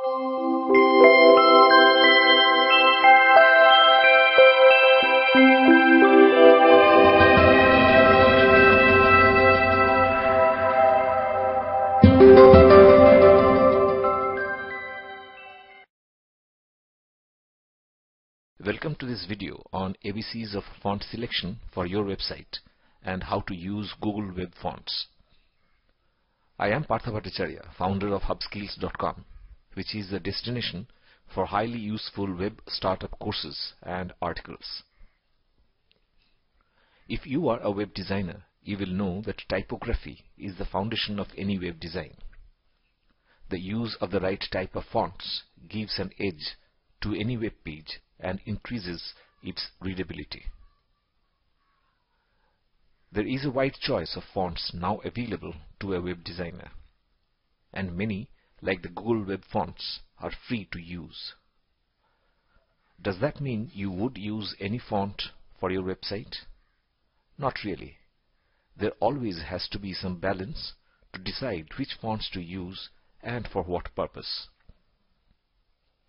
Welcome to this video on ABCs of font selection for your website and how to use Google Web Fonts. I am Partha Bhattacharya, founder of hubskills.com, which is the destination for highly useful web startup courses and articles. If you are a web designer, you will know that typography is the foundation of any web design. The use of the right type of fonts gives an edge to any web page and increases its readability. There is a wide choice of fonts now available to a web designer, and many, like the Google Web Fonts, are free to use. Does that mean you would use any font for your website? Not really. There always has to be some balance to decide which fonts to use and for what purpose.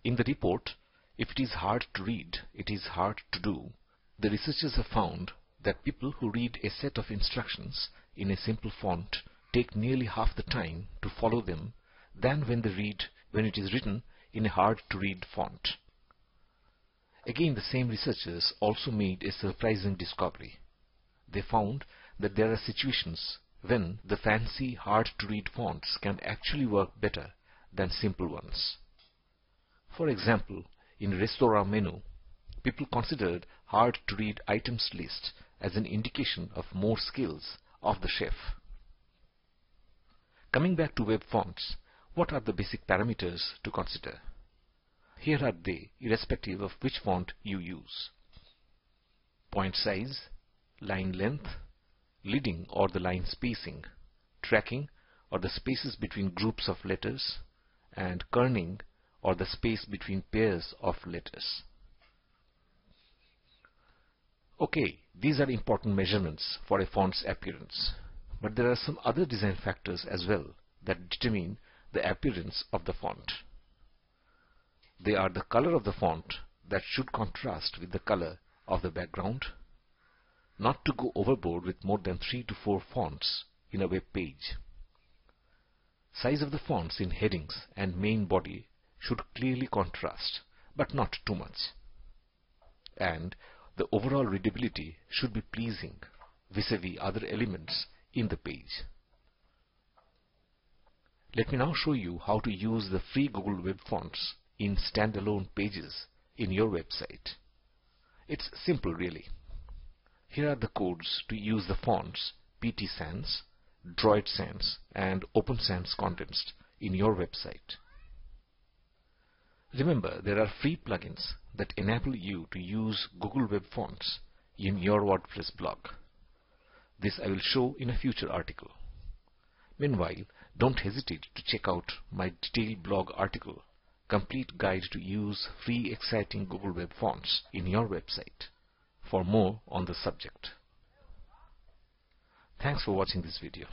In the report, "If it is hard to read, it is hard to do," the researchers have found that people who read a set of instructions in a simple font take nearly half the time to follow them than when they read when it is written in a hard-to-read font. Again, the same researchers also made a surprising discovery. They found that there are situations when the fancy, hard-to-read fonts can actually work better than simple ones. For example, in restaurant menu, people considered hard-to-read items list as an indication of more skills of the chef. Coming back to web fonts, what are the basic parameters to consider? Here are they, irrespective of which font you use: point size, line length, leading or the line spacing, tracking or the spaces between groups of letters, and kerning or the space between pairs of letters. Okay, these are important measurements for a font's appearance, but there are some other design factors as well that determine the appearance of the font. They are the color of the font that should contrast with the color of the background, not to go overboard with more than 3 to 4 fonts in a web page. Size of the fonts in headings and main body should clearly contrast, but not too much. And the overall readability should be pleasing vis-a-vis other elements in the page. Let me now show you how to use the free Google Web Fonts in standalone pages in your website. It's simple really. Here are the codes to use the fonts PT Sans, Droid Sans and Open Sans condensed in your website. Remember, there are free plugins that enable you to use Google Web Fonts in your WordPress blog. This I will show in a future article. Meanwhile, don't hesitate to check out my detailed blog article, Complete Guide to Use Free Exciting Google Web Fonts in Your Website, for more on the subject. Thanks for watching this video.